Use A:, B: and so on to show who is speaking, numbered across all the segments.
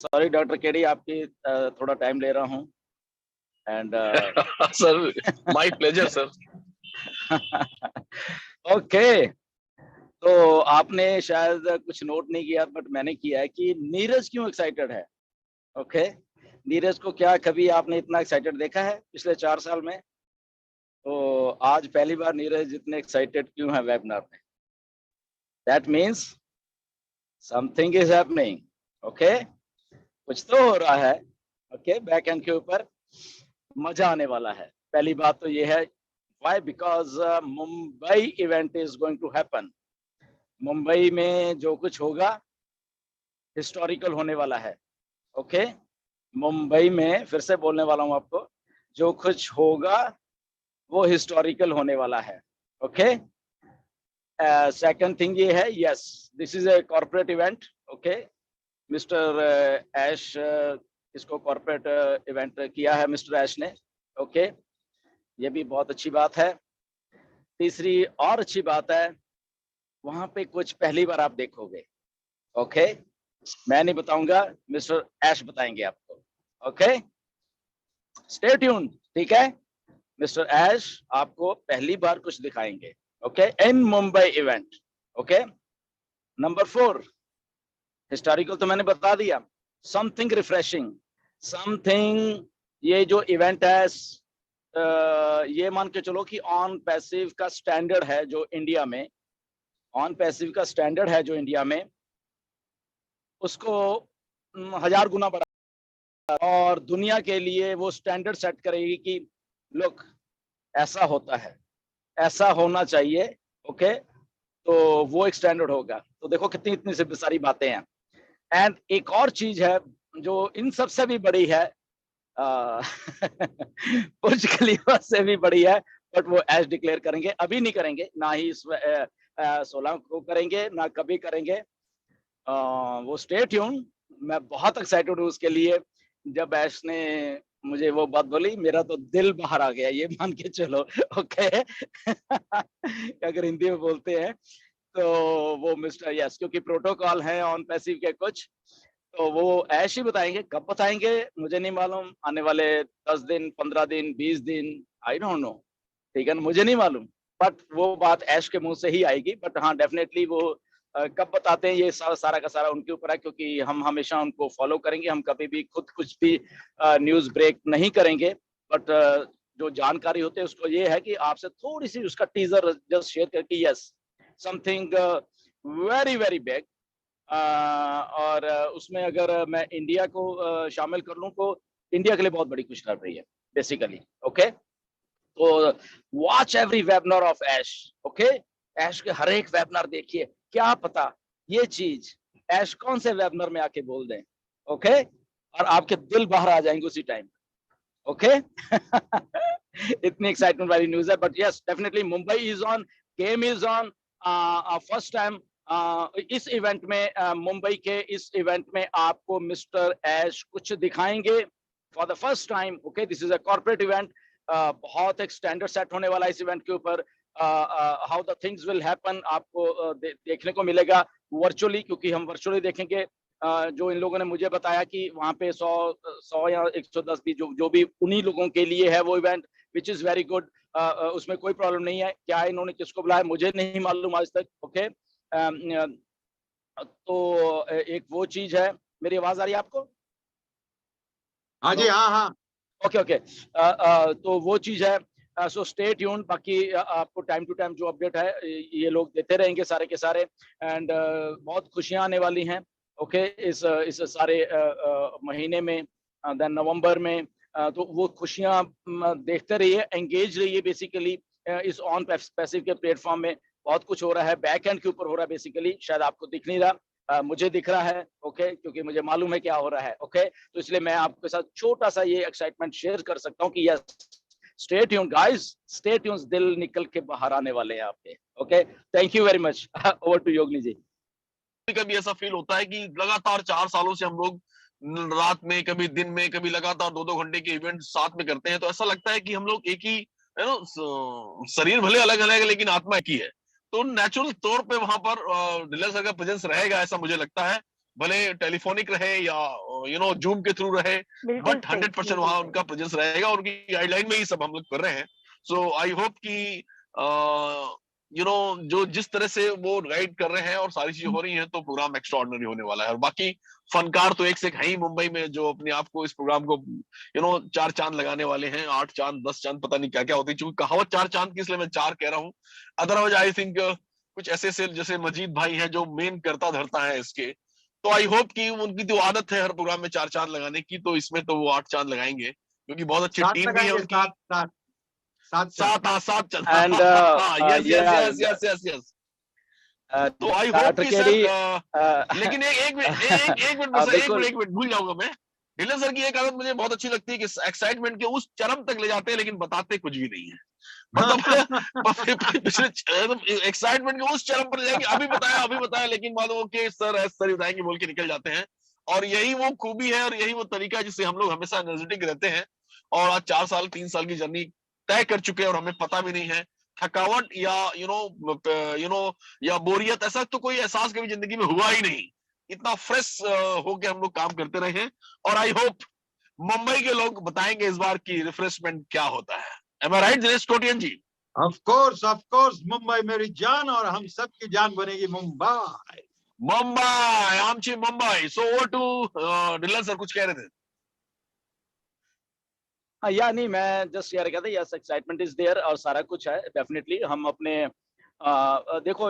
A: Sorry doctor KD, आपकी थोड़ा time ले रहा हूँ and
B: sir, my pleasure sir.
A: Okay, तो आपने शायद कुछ नोट नहीं किया बट मैंने किया है कि नीरज क्यों एक्साइटेड है। ओके, नीरज को क्या कभी आपने इतना एक्साइटेड देखा है पिछले 4 साल में? तो आज पहली बार नीरज इतने एक्साइटेड क्यों है वेबिनार में? That means something is happening. Okay, कुछ तो हो रहा है। ओके, बैक एंड के ऊपर मजा आने वाला है। पहली बात तो ये है, why? Because Mumbai event is going to happen. Mumbai में जो कुछ होगा हिस्टोरिकल होने वाला है। ओके, मुंबई में फिर से बोलने वाला हूं आपको, जो कुछ होगा वो हिस्टोरिकल होने वाला है। ओके, सेकंड थिंग ये है, yes this is a corporate event. Okay, mister Ash इसको कॉर्पोरेट इवेंट किया है मिस्टर ऐश ने। ओके, ये भी बहुत अच्छी बात है। तीसरी और अच्छी बात है, वहां पे कुछ पहली बार आप देखोगे। ओके, मैं नहीं बताऊंगा, मिस्टर ऐश बताएंगे आपको। ओके, स्टे ट्यून, ठीक है? मिस्टर ऐश आपको पहली बार कुछ दिखाएंगे। Okay, in Mumbai event. Okay, number 4 historical तो मैंने बता दिया। समथिंग रिफ्रेशिंग, समथिंग, ये जो इवेंट है ये मान के चलो कि ऑन पैसिव का स्टैंडर्ड है जो इंडिया में, ऑन पैसिव का स्टैंडर्ड है जो इंडिया में, उसको 1000 गुना बढ़ा और दुनिया के लिए वो स्टैंडर्ड सेट करेगी कि लुक ऐसा होता है, ऐसा होना चाहिए। ओके, तो वो एक स्टैंडर्ड होगा। तो देखो कितनी इतनी सी सारी बातें हैं। एंड एक और चीज है जो इन सबसे भी बड़ी है, बुर्ज खलीफा से भी बड़ी है, बट वो एज डिक्लेयर करेंगे, अभी नहीं करेंगे, ना ही इस 16 को करेंगे, ना कभी करेंगे। वो स्टे ट्यून। मैं बहुत एक्साइटेड हूँ उसके लिए। जब ऐश ने मुझे वो बात बोली, मेरा तो दिल बाहर आ गया, ये मान के चलो। ओके अगर हिंदी में बोलते हैं तो वो मिस्टर यस, क्योंकि प्रोटोकॉल है ऑन पैसिव के कुछ, तो वो ऐश ही बताएंगे। कब बताएंगे मुझे नहीं मालूम, आने वाले 10 दिन, 15 दिन, 20 दिन, आई डोंट नो, ठीक है ना, मुझे नहीं मालूम। बट वो बात ऐश के मुंह से ही आएगी। बट हाँ, डेफिनेटली वो कब बताते हैं ये सारा का सारा उनके ऊपर है, क्योंकि हम हमेशा उनको फॉलो करेंगे। हम कभी भी खुद कुछ भी न्यूज ब्रेक नहीं करेंगे। बट जो जानकारी होती है उसको ये है कि आपसे थोड़ी सी उसका टीजर जस्ट शेयर करके, yes something very very big. और उसमें अगर मैं इंडिया को शामिल कर लूं तो इंडिया के लिए बहुत बड़ी खुशखबरी है बेसिकली। ओके, तो watch every webinar of Ash. Okay, Ash के हर एक वेबिनार देखिए, क्या पता ये चीज ऐश कौन से वेबिनार में आके बोल दें। ओके, और आपके दिल बाहर आ जाएंगे उसी टाइम। ओके इतनी एक्साइटमेंट वाली न्यूज है। But yes, definitely Mumbai is on, game is on. First time इस इवेंट में, मुंबई के इस इवेंट में आपको मिस्टर ऐश कुछ दिखाएंगे for the first time. Okay, this is a corporate event. बहुत एक स्टैंडर्ड सेट होने वाला है इस इवेंट के ऊपर। How the things will happen आपको देखने को मिलेगा वर्चुअली, क्योंकि हम वर्चुअली देखेंगे। जो इन लोगों ने मुझे बताया कि वहां पे 100 या 110 भी जो भी उन्हीं लोगों के लिए है वो event, which is very good. उसमें कोई प्रॉब्लम नहीं है। क्या इन्होंने किसको बुलाया मुझे नहीं मालूम आज तक। ओके, तो एक वो चीज है। मेरी आवाज आ रही है आपको?
C: हाँ जी, हाँ हाँ।
A: ओके ओके, तो वो चीज है। So stay tune. बाकी आपको टाइम टू टाइम जो अपडेट है ये लोग देते रहेंगे सारे के सारे। एंड बहुत खुशियां आने वाली हैं। ओके, इस सारे महीने में, देन नवंबर में। तो वो खुशियां देखते रहिए, एंगेज रहिए बेसिकली इस ऑन पैसिव के प्लेटफॉर्म में। बहुत कुछ हो रहा है, बैक एंड के ऊपर हो रहा है बेसिकली, शायद आपको दिख नहीं रहा, मुझे दिख रहा है। ओके, क्योंकि मुझे मालूम है क्या हो रहा है। ओके, तो इसलिए मैं आपके साथ छोटा सा ये एक्साइटमेंट शेयर कर सकता हूँ कि yes, stay tuned guys, stay tuned, दिल निकल के बाहर आने वाले हैं आपके। Okay, thank you very much. Over to Yogini ji.
B: कभी ऐसा फील होता है कि लगातार 4 सालों से हम लोग रात में, कभी दिन में, कभी लगातार 2-2 घंटे के इवेंट साथ में करते हैं, तो ऐसा लगता है कि हम लोग एक ही, यू नो, शरीर भले अलग अलग है लेकिन आत्मा एक ही है। तो नेचुरल तौर पे वहां पर नीलज सर का प्रेजेंस रहेगा, ऐसा मुझे लगता है। भले टेलीफोनिक रहे या जूम के थ्रू रहे,
D: बिल्कुल
B: बट
D: सही,
B: 100%
D: बिल्कुल
B: वहां
D: सही।
B: उनका प्रेजेंस रहेगा और उनकी गाइडलाइन में ही सब हम लोग कर रहे हैं। सो आई होप कि जो जिस तरह से वो गाइड कर रहे हैं और सारी चीजें हो रही हैं, तो प्रोग्राम एक्स्ट्रा ऑर्डिनरी होने वाला है। और बाकी फनकार तो एक से एक है ही मुंबई में, जो अपने आप को इस प्रोग्राम को 4 चांद लगाने वाले हैं, 8 चांद 10 चांद पता नहीं क्या क्या होती है, क्योंकि कहावत 4 चांद की, इसलिए मैं 4 कह रहा हूँ। अदरवाइज आई थिंक कुछ ऐसे से जैसे मजीद भाई हैं जो मेन करता धरता है इसके, तो आई होप कि उनकी जो आदत है हर प्रोग्राम में 4 चांद लगाने की, तो इसमें तो वो 8 चांद लगाएंगे, क्योंकि बहुत अच्छी
C: 7
B: टीम भी है
C: लगाएंगे,
B: उनकी।
C: 7 7 7 चांद।
B: 7 चांद।
A: And
B: yes yes
A: yeah,
B: yes yes yes yes. तो आई होप
A: डॉक्टर
B: कि
A: केडी,
B: सर लेकिन एक मिनट सर,
A: बिल्कुल।
B: एक मिनट भूल जाऊंगा मैं। ढिल्लन सर की एक आदत मुझे बहुत अच्छी लगती है कि एक्साइटमेंट के उस चरम तक ले जाते हैं, लेकिन बताते कुछ भी नहीं है। मतलब पिछले एक्साइटमेंट के उस चरम पर ले जाएंगे, अभी बताया, लेकिन बाद ओके सर सर बताएंगे बोल के निकल जाते हैं। और यही वो खूबी है और यही वो तरीका है जिससे हम लोग हमेशा एनर्जेटिक रहते हैं। और आज 4 साल 3 साल की जर्नी तय कर चुके हैं और हमें पता भी नहीं है थकावट या या बोरियत, ऐसा तो कोई एहसास कभी जिंदगी में हुआ ही नहीं। इतना फ्रेश होके हम लोग काम करते रहे हैं। और आई होप मुंबई के लोग बताएंगे इस बार की रिफ्रेशमेंट क्या होता है। Am I right Dinesh Totian ji?
C: Of course Mumbai मेरी जान, और हम सबकी जान बनेगी मुंबई।
B: मुंबई, आमची Mumbai. So over to Dhillon sir, कुछ कह रहे थे?
A: या नहीं, मैं जस्ट शेयर किया था, यस एक्साइटमेंट इज देयर और सारा कुछ है डेफिनेटली। हम अपने देखो,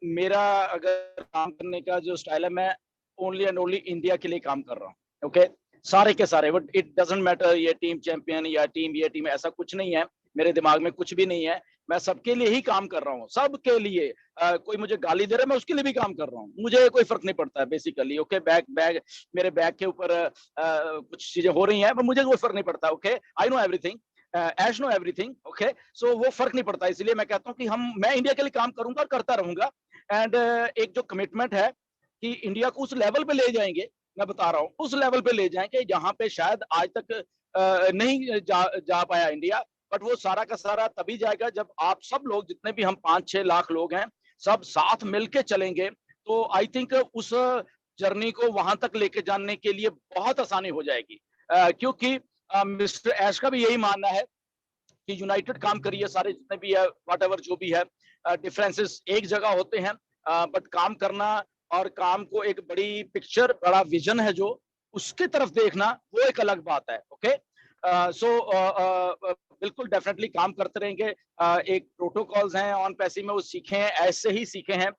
A: मेरा अगर काम करने का जो स्टाइल है, मैं ओनली एंड ओनली इंडिया के लिए काम कर रहा हूँ। ओके, सारे के सारे, बट इट डजंट मैटर ये टीम चैंपियन या टीम ये टीम, ऐसा कुछ नहीं है मेरे दिमाग में, कुछ भी नहीं है। मैं सबके लिए ही काम कर रहा हूँ, सबके लिए। कोई मुझे गाली दे रहा है, मैं उसके लिए भी काम कर रहा हूँ, मुझे कोई फर्क नहीं पड़ता है बेसिकली। ओके, बैग मेरे बैग के ऊपर कुछ चीजें हो रही हैं, पर मुझे कोई फर्क नहीं पड़ता। Okay, I know everything, Ash know everything. Okay, so वो फर्क नहीं पड़ता, इसलिए मैं कहता हूँ कि मैं इंडिया के लिए काम करूंगा और करता रहूंगा। एंड एक जो कमिटमेंट है कि इंडिया को उस लेवल पे ले जाएंगे, मैं बता रहा हूँ उस लेवल पे ले जाएंगे जहां पे शायद आज तक नहीं जा पाया इंडिया। बट वो सारा का सारा तभी जाएगा जब आप सब लोग, जितने भी हम 5-6 लाख लोग हैं, सब साथ मिलके चलेंगे। तो आई थिंक उस जर्नी को वहां तक लेके जाने के लिए बहुत आसानी हो जाएगी। क्योंकि मिस्टर ऐश का भी यही मानना है कि यूनाइटेड काम करिए, सारे जितने भी है, व्हाटएवर जो भी है, डिफरेंसेस एक जगह होते हैं, बट काम करना और काम को एक बड़ी पिक्चर, बड़ा विजन है जो, उसकी तरफ देखना, वो एक अलग बात है। ओके, सो बिल्कुल डेफिनेटली काम करते रहेंगे। एक प्रोटोकॉल्स हैं ऑन पैसी में, वो सीखे हैं, ऐसे ही सीखे हैं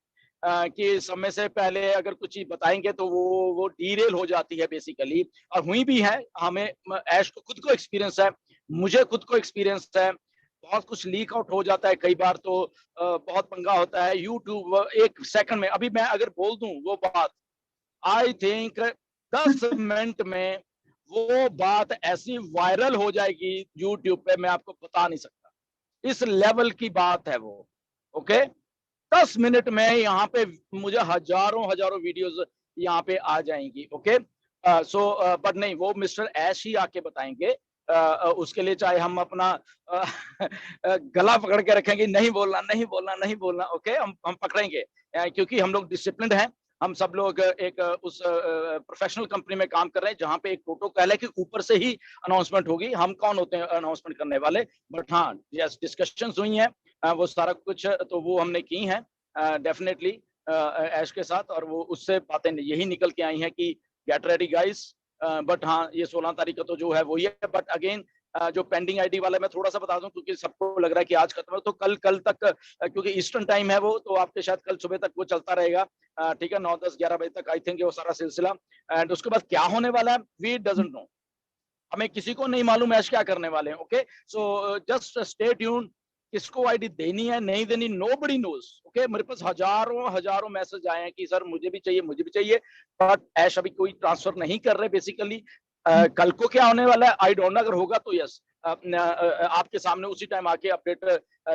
A: कि समय से पहले अगर कुछ चीज बताएंगे तो वो डीरेल हो जाती है बेसिकली, और हुई भी है। हमें ऐश को खुद को एक्सपीरियंस है, मुझे खुद को एक्सपीरियंस है, बहुत कुछ लीक आउट हो जाता है कई बार, तो बहुत पंगा होता है। यूट्यूब एक सेकंड में, अभी मैं अगर बोल दूं वो बात, आई थिंक 10 मिनट में वो बात ऐसी वायरल हो जाएगी यूट्यूब पे, मैं आपको बता नहीं सकता, इस लेवल की बात है वो। ओके, 10 मिनट में यहाँ पे मुझे हजारों हजारों वीडियोस यहाँ पे आ जाएंगी। ओके, सो बट नहीं, वो मिस्टर ऐश ही आके बताएंगे। उसके लिए चाहे हम अपना गला पकड़ के रखेंगे, नहीं बोलना नहीं बोलना नहीं बोलना। ओके, हम पकड़ेंगे, क्योंकि हम लोग डिसिप्लिन हैं। हम सब लोग एक उस प्रोफेशनल कंपनी में काम कर रहे हैं जहां पे एक प्रोटोकॉल है कि ऊपर से ही अनाउंसमेंट होगी। हम कौन होते हैं अनाउंसमेंट करने वाले? बट हाँ, यस, डिस्कशंस हुई हैं, वो सारा कुछ तो वो हमने की हैं डेफिनेटली ऐश के साथ, और वो उससे बातें यही निकल के आई हैं कि गेट रेडी गाइस। बट हाँ, ये 16 तारीख का तो जो है वही है। बट अगेन जो पेंडिंग आईडी वाला, मैं थोड़ा सा बता दूं क्योंकि सबको लग रहा है कि आज खत्म है, तो कल तक, क्योंकि ईस्टर्न टाइम है वो, तो आपके शायद कल सुबह तक वो चलता रहेगा। ठीक है, 9, 10, 11 बजे तक आई थिंक वो सारा सिलसिला। एंड उसके बाद क्या होने वाला है, वी डजंट नो, हमें किसी को नहीं मालूम ऐश क्या करने वाले हैं। Okay, so just stay tune, किसको आईडी देनी है नहीं देनी, नोबडी नोज। ओके, मेरे पास हजारों हजारों मैसेज आए हैं कि सर मुझे भी चाहिए, मुझे भी चाहिए, बट ऐश अभी कोई ट्रांसफर नहीं कर रहे बेसिकली। कल को क्या होने वाला है आई डोंट नो, अगर होगा तो यस आपके सामने उसी टाइम आके अपडेट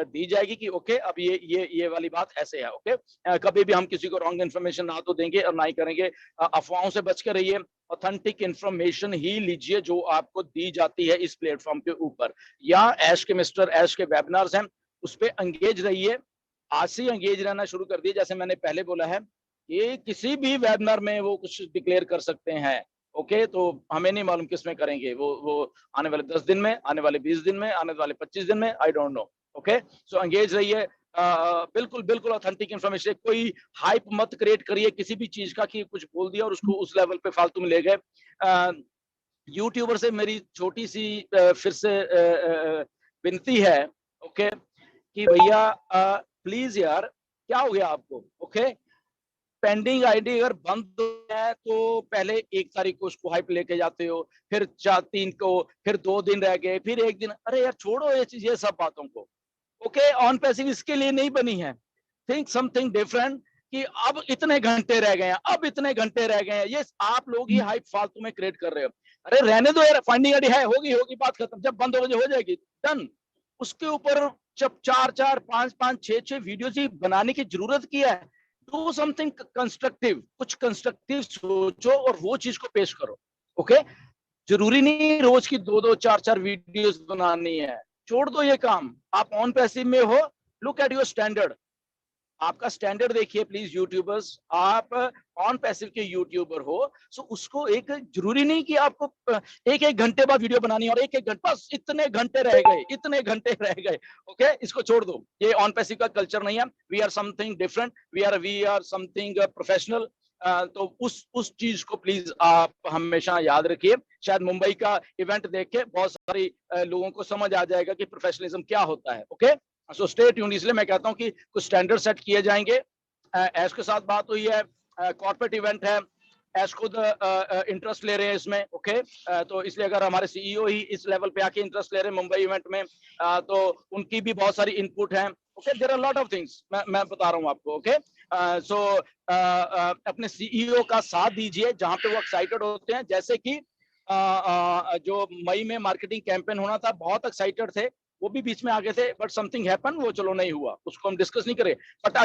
A: दी जाएगी कि ओके अब ये वाली बात ऐसे है। ओके, कभी भी हम किसी को रॉन्ग इन्फॉर्मेशन ना तो देंगे और ना ही करेंगे। अफवाहों से बच के रहिए, ऑथेंटिक इन्फॉर्मेशन ही लीजिए जो आपको दी जाती है इस प्लेटफॉर्म के ऊपर, या ऐश के मिस्टर ऐश के वेबिनार्स हैं उस पर एंगेज रहिए। आज से एंगेज रहना शुरू कर दिए, जैसे मैंने पहले बोला है कि किसी भी वेबिनार में वो कुछ डिक्लेयर कर सकते हैं। ओके, तो हमें नहीं मालूम किसमें करेंगे, वो आने वाले 10 दिन में, आने वाले 20 दिन में, आने वाले 25 दिन में, I don't know. Okay, so engage रहिए। बिल्कुल बिल्कुल ऑथेंटिक इन्फॉर्मेशन, कोई हाइप मत क्रिएट करिए किसी भी चीज का कि कुछ बोल दिया और उसको उस लेवल पे फालतू में ले गए। यूट्यूबर से मेरी छोटी सी फिर से विनती है, ओके, कि भैया प्लीज यार, क्या हो गया आपको? ओके, पेंडिंग आईडी अगर बंद है तो पहले 1 तारीख को उसको हाइप लेके जाते हो, फिर 4-3 को, फिर 2 दिन रह गए, फिर 1 दिन। अरे यार छोड़ो ये चीज, ये सब बातों को। ओके, ऑन पैसिव इसके लिए नहीं बनी है। थिंक समथिंग डिफरेंट, कि अब इतने घंटे रह गए हैं, अब इतने घंटे रह गए हैं, ये आप लोग ही हाइप फालतू में क्रिएट कर रहे हो। अरे रहने दो यार, फाइंडिंग आईडी है, होगी बात खत्म, जब बंद हो जाएगी, डन। उसके ऊपर जब 4-4, 5-5, 6-6 वीडियोज ही बनाने की जरूरत की है। डू समथिंग कंस्ट्रक्टिव, कुछ कंस्ट्रक्टिव सोचो और वो चीज को पेश करो। ओके, जरूरी नहीं रोज की 2-2, 4-4 वीडियोस बनानी है, छोड़ दो ये काम। आप ऑन पैसिव में हो, लुक एट योर स्टैंडर्ड, आपका स्टैंडर्ड देखिए प्लीज यूट्यूबर्स। आप ऑन पैसिव के यूट्यूबर हो, सो उसको एक जरूरी नहीं कि आपको 1-1 घंटे बाद वीडियो बनानी है और 1-1 घंटे, बस इतने घंटे रह गए, इतने घंटे रह गए। ओके, इसको छोड़ दो, ये ऑन पैसिव का कल्चर नहीं है। We are something different, we are something professional. तो उस चीज को प्लीज आप हमेशा याद रखिए। शायद मुंबई का इवेंट देख के बहुत सारी लोगों को समझ आ जाएगा कि प्रोफेशनलिज्म क्या होता है। Okay, so stay tuned. इसलिए मैं कहता हूं कि कुछ स्टैंडर्ड सेट किए जाएंगे। ऐश के साथ बात हुई है, कॉर्पोरेट इवेंट है, ऐश खुद इंटरेस्ट ले रहे हैं इसमें। ओके, तो इसलिए अगर हमारे सीईओ ही इस लेवल पे आके इंटरेस्ट ले रहे हैं मुंबई इवेंट में, तो उनकी भी बहुत सारी इनपुट है। Okay, there are lot of things, मैं बता रहा हूँ आपको। ओके, सो अपने सीईओ का साथ दीजिए जहां पे वो एक्साइटेड होते हैं। जैसे कि जो मई में मार्केटिंग कैंपेन होना था, बहुत एक्साइटेड थे, वो भी बीच में आ गए थे, बट समथिंग हैपन, वो चलो नहीं हुआ, उसको हम डिस्कस नहीं करें। बट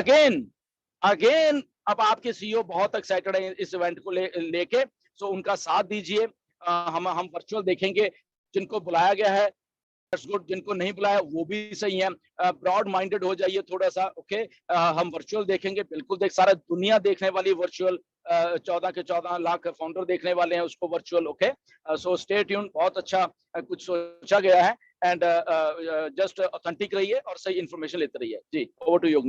A: अगेन अब आपके सीईओ बहुत एक्साइटेड है इस इवेंट को लेके, सो उनका साथ दीजिए। हम वर्चुअल देखेंगे, जिनको बुलाया गया है दैट्स गुड, जिनको नहीं बुलाया वो भी सही है। ब्रॉड माइंडेड हो जाइए थोड़ा सा। ओके, हम वर्चुअल देखेंगे, बिल्कुल देख, सारा दुनिया देखने वाली वर्चुअल, 14 के 14 लाख फाउंडर देखने वाले हैं उसको virtual. Okay, so stay tune, बहुत अच्छा कुछ सोचा गया है। एंड जस्ट ऑथेंटिक रहिए और सही इंफॉर्मेशन लेते रहिए। जी, ओवर टू योगनी।